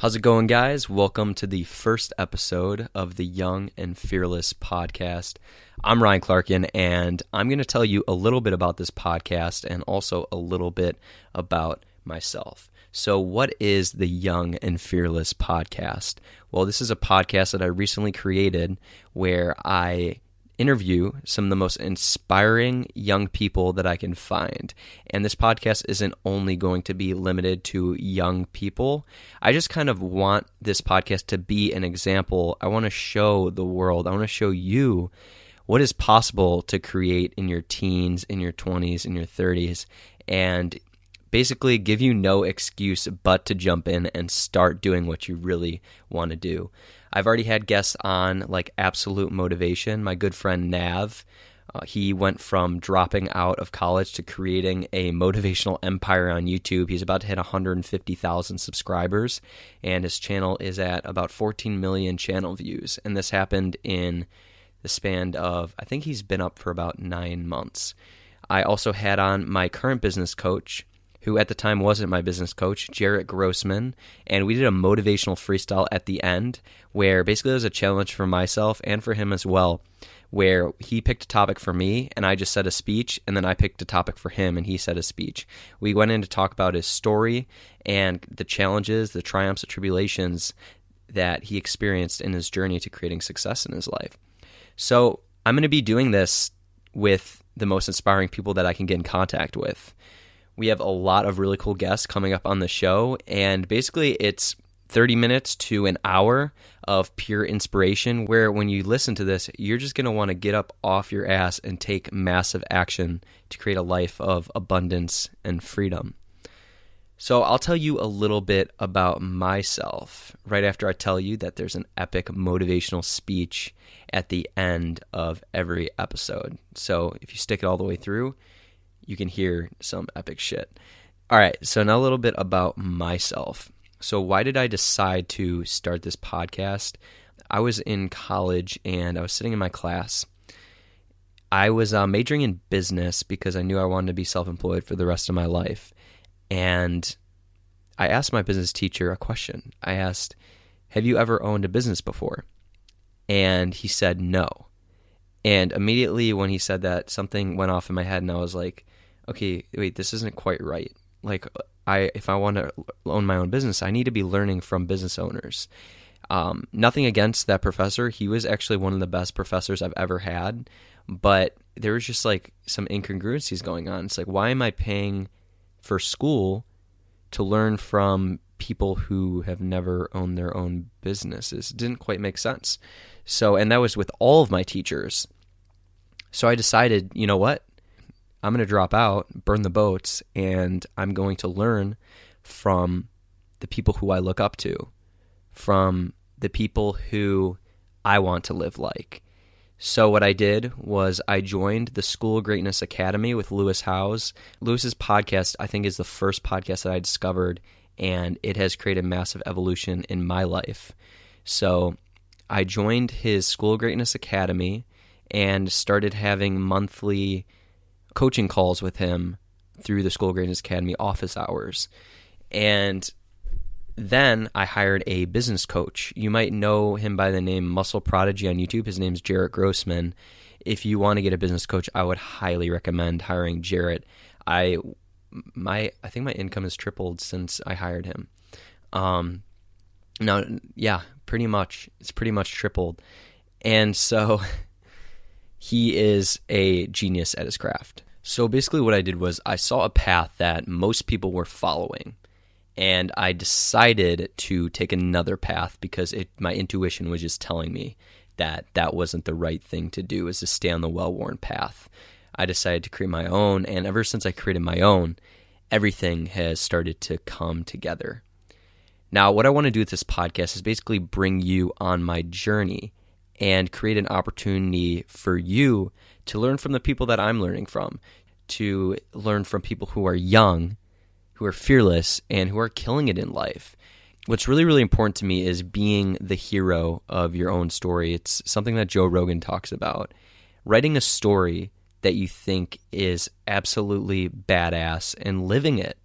How's it going, guys? Welcome to the first episode of the Young and Fearless podcast. I'm Ryan Clarkin, and I'm going to tell you a little bit about this podcast and also a little bit about myself. So what is the Young and Fearless podcast? Well, this is a podcast that I recently created where I interview some of the most inspiring young people that I can find. And this podcast isn't only going to be limited to young people. I just kind of want this podcast to be an example. I want to show the world, I want to show you what is possible to create in your teens, in your 20s, in your 30s, and basically give you no excuse but to jump in and start doing what you really want to do. I've already had guests on like Absolute Motivation. My good friend Nav, he went from dropping out of college to creating a motivational empire on YouTube. He's about to hit 150,000 subscribers, and his channel is at about 14 million channel views. And this happened in the span of, I think he's been up for about 9 months. I also had on my current business coach, who at the time wasn't my business coach, Jarrett Grossman, and we did a motivational freestyle at the end where basically it was a challenge for myself and for him as well, where he picked a topic for me and I just said a speech, and then I picked a topic for him and he said a speech. We went in to talk about his story and the challenges, the triumphs, the tribulations that he experienced in his journey to creating success in his life. So I'm going to be doing this with the most inspiring people that I can get in contact with. We have a lot of really cool guests coming up on the show, and basically it's 30 minutes to an hour of pure inspiration where when you listen to this, you're just going to want to get up off your ass and take massive action to create a life of abundance and freedom. So I'll tell you a little bit about myself right after I tell you that there's an epic motivational speech at the end of every episode. So if you stick it all the way through, you can hear some epic shit. All right, so now a little bit about myself. So why did I decide to start this podcast? I was in college and I was sitting in my class. I was majoring in business because I knew I wanted to be self-employed for the rest of my life. And I asked my business teacher a question. I asked, have you ever owned a business before? And he said no. And immediately when he said that, something went off in my head and I was like, okay, wait, this isn't quite right. Like, if I want to own my own business, I need to be learning from business owners. Nothing against that professor. He was actually one of the best professors I've ever had, but there was just like some incongruencies going on. It's like, why am I paying for school to learn from people who have never owned their own businesses? It didn't quite make sense. So, and that was with all of my teachers. So I decided, you know what? I'm going to drop out, burn the boats, and I'm going to learn from the people who I look up to, from the people who I want to live like. So what I did was I joined the School of Greatness Academy with Lewis Howes. Lewis's podcast, I think, is the first podcast that I discovered, and it has created massive evolution in my life. So I joined his School of Greatness Academy and started having monthly coaching calls with him through the School of Greatness Academy office hours. And then I hired a business coach. You might know him by the name Muscle Prodigy on YouTube. His name's Jarrett Grossman. If you want to get a business coach, I would highly recommend hiring Jarrett. I think my income has tripled since I hired him. Now, yeah, pretty much. It's pretty much tripled. And so he is a genius at his craft. So basically what I did was I saw a path that most people were following, and I decided to take another path because my intuition was just telling me that that wasn't the right thing to do, is to stay on the well-worn path. I decided to create my own, and ever since I created my own, everything has started to come together. Now, what I want to do with this podcast is basically bring you on my journey and create an opportunity for you to learn from the people that I'm learning from, to learn from people who are young, who are fearless, and who are killing it in life. What's really, really important to me is being the hero of your own story. It's something that Joe Rogan talks about. Writing a story that you think is absolutely badass and living it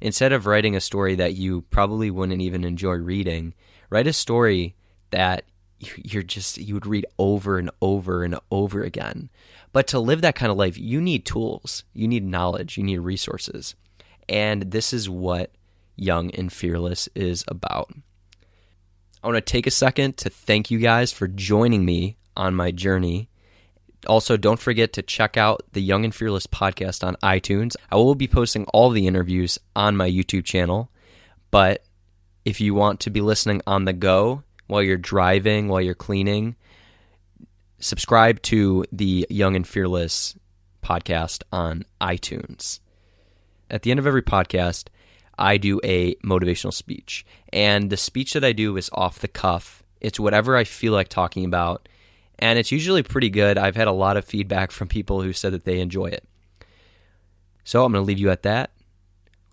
Instead of writing a story that you probably wouldn't even enjoy reading, write a story that you would read over and over and over again. But to live that kind of life, you need tools, you need knowledge, you need resources. And this is what Young and Fearless is about. I want to take a second to thank you guys for joining me on my journey. Also, don't forget to check out the Young and Fearless podcast on iTunes. I will be posting all the interviews on my YouTube channel, but if you want to be listening on the go while you're driving, while you're cleaning, subscribe to the Young and Fearless podcast on iTunes. At the end of every podcast, I do a motivational speech, and the speech that I do is off the cuff. It's whatever I feel like talking about, and it's usually pretty good. I've had a lot of feedback from people who said that they enjoy it. So I'm going to leave you at that.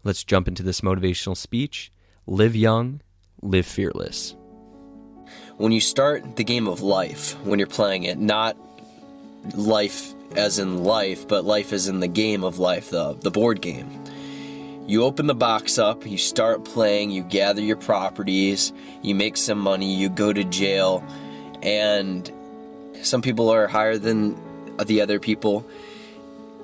Let's jump into this motivational speech. Live young, live fearless. When you start the game of life, when you're playing it, not life as in life, but life as in the game of life, the board game. You open the box up, you start playing, you gather your properties, you make some money, you go to jail, and some people are higher than the other people.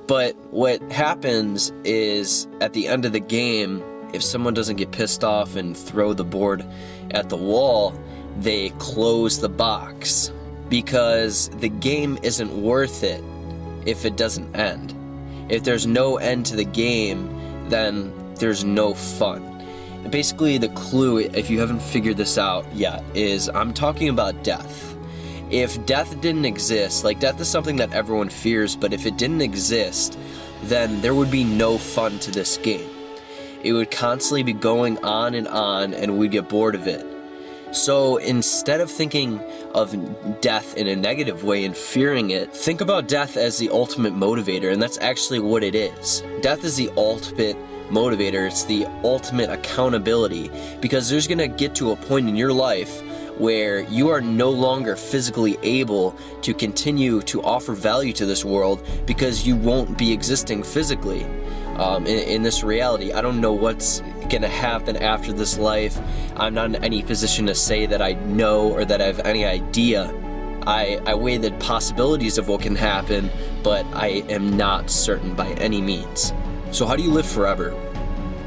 But what happens is, at the end of the game, if someone doesn't get pissed off and throw the board at the wall, they close the box, because the game isn't worth it if it doesn't end. If there's no end to the game, then there's no fun. And basically, the clue, if you haven't figured this out yet, is I'm talking about death. If death didn't exist, like, death is something that everyone fears, but if it didn't exist, then there would be no fun to this game. It would constantly be going on, and we'd get bored of it. So instead of thinking of death in a negative way and fearing it, think about death as the ultimate motivator, and that's actually what it is. Death is the ultimate motivator. It's the ultimate accountability, because there's going to get to a point in your life where you are no longer physically able to continue to offer value to this world, because you won't be existing physically in this reality. I don't know what's going to happen after this life. I'm not in any position to say that I know or that I have any idea. I weigh the possibilities of what can happen, but I am not certain by any means. So how do you live forever?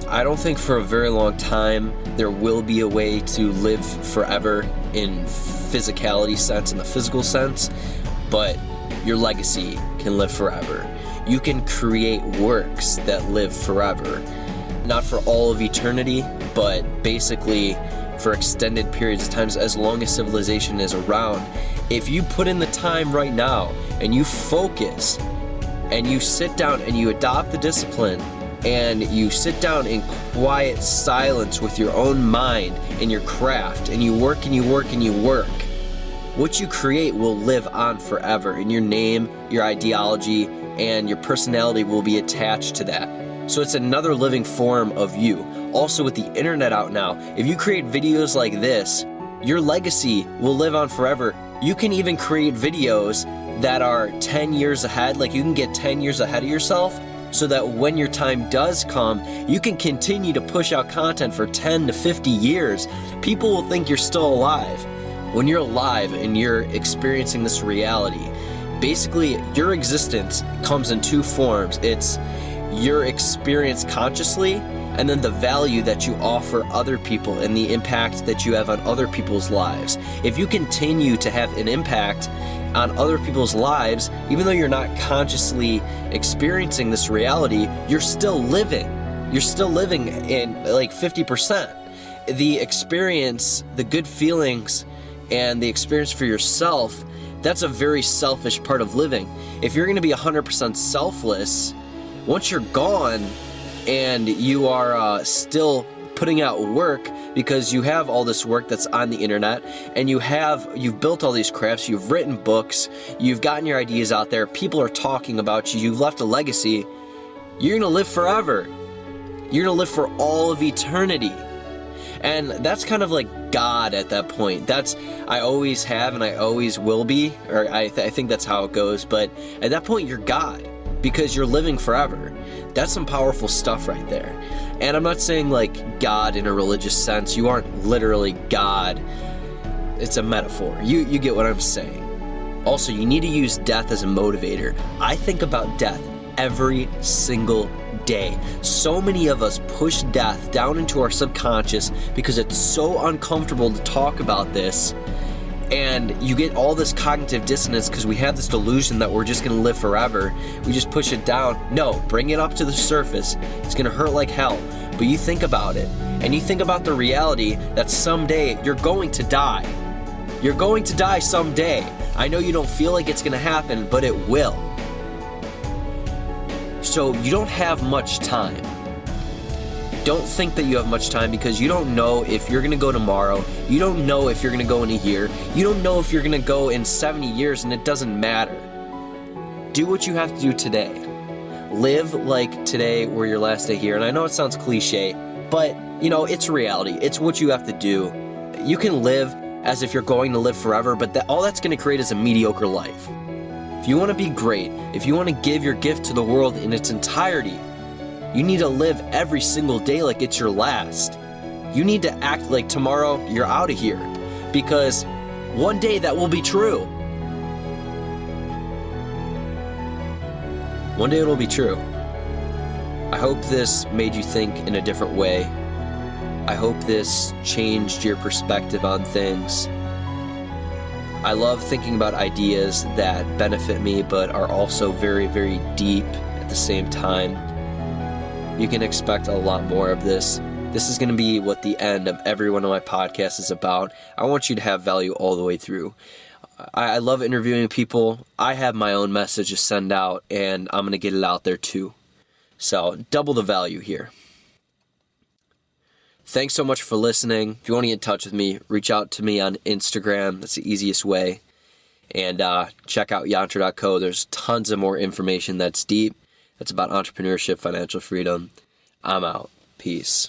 I don't think for a very long time there will be a way to live forever in physicality sense, in the physical sense, but your legacy can live forever. You can create works that live forever. Not for all of eternity, but basically for extended periods of time, as long as civilization is around. If you put in the time right now and you focus and you sit down and you adopt the discipline and you sit down in quiet silence with your own mind and your craft, and you work and you work and you work, what you create will live on forever, and your name, your ideology, and your personality will be attached to that. So it's another living form of you. Also, with the internet out now, if you create videos like this, your legacy will live on forever. You can even create videos that are 10 years ahead, like you can get 10 years ahead of yourself, so that when your time does come, you can continue to push out content for 10 to 50 years. People will think you're still alive. When you're alive and you're experiencing this reality, basically your existence comes in two forms. It's your experience consciously, and then the value that you offer other people and the impact that you have on other people's lives. If you continue to have an impact on other people's lives, even though you're not consciously experiencing this reality, you're still living. You're still living in like 50%. The experience, the good feelings, and the experience for yourself, that's a very selfish part of living. If you're going to be 100% selfless, once you're gone and you are still putting out work, because you have all this work that's on the internet, and you've built all these crafts, you've written books, you've gotten your ideas out there, people are talking about you, you've left a legacy, you're going to live forever. You're going to live for all of eternity. And that's kind of like God at that point. I always have and I always will be, or I think that's how it goes. But at that point, you're God, because you're living forever. That's some powerful stuff right there. And I'm not saying like God in a religious sense. You aren't literally God. It's a metaphor. You get what I'm saying. Also, you need to use death as a motivator. I think about death every single day. So many of us push death down into our subconscious because it's so uncomfortable to talk about this. And you get all this cognitive dissonance because we have this delusion that we're just going to live forever. We just push it down. No, bring it up to the surface. It's going to hurt like hell. But you think about it, and you think about the reality that someday you're going to die. You're going to die someday. I know you don't feel like it's going to happen, but it will. So you don't have much time. Don't think that you have much time because you don't know if you're going to go tomorrow. You don't know if you're going to go in a year. You don't know if you're going to go in 70 years, and it doesn't matter. Do what you have to do today. Live like today were your last day here. And I know it sounds cliche, but it's reality. It's what you have to do. You can live as if you're going to live forever, but all that's going to create is a mediocre life. If you want to be great, if you want to give your gift to the world in its entirety, you need to live every single day like it's your last. You need to act like tomorrow you're out of here, because one day that will be true. One day it'll be true. I hope this made you think in a different way. I hope this changed your perspective on things. I love thinking about ideas that benefit me but are also very, very deep at the same time. You can expect a lot more of this. This is going to be what the end of every one of my podcasts is about. I want you to have value all the way through. I love interviewing people. I have my own message to send out, and I'm going to get it out there too. So double the value here. Thanks so much for listening. If you want to get in touch with me, reach out to me on Instagram. That's the easiest way. And check out yantra.co. There's tons of more information that's deep. That's about entrepreneurship, financial freedom. I'm out. Peace.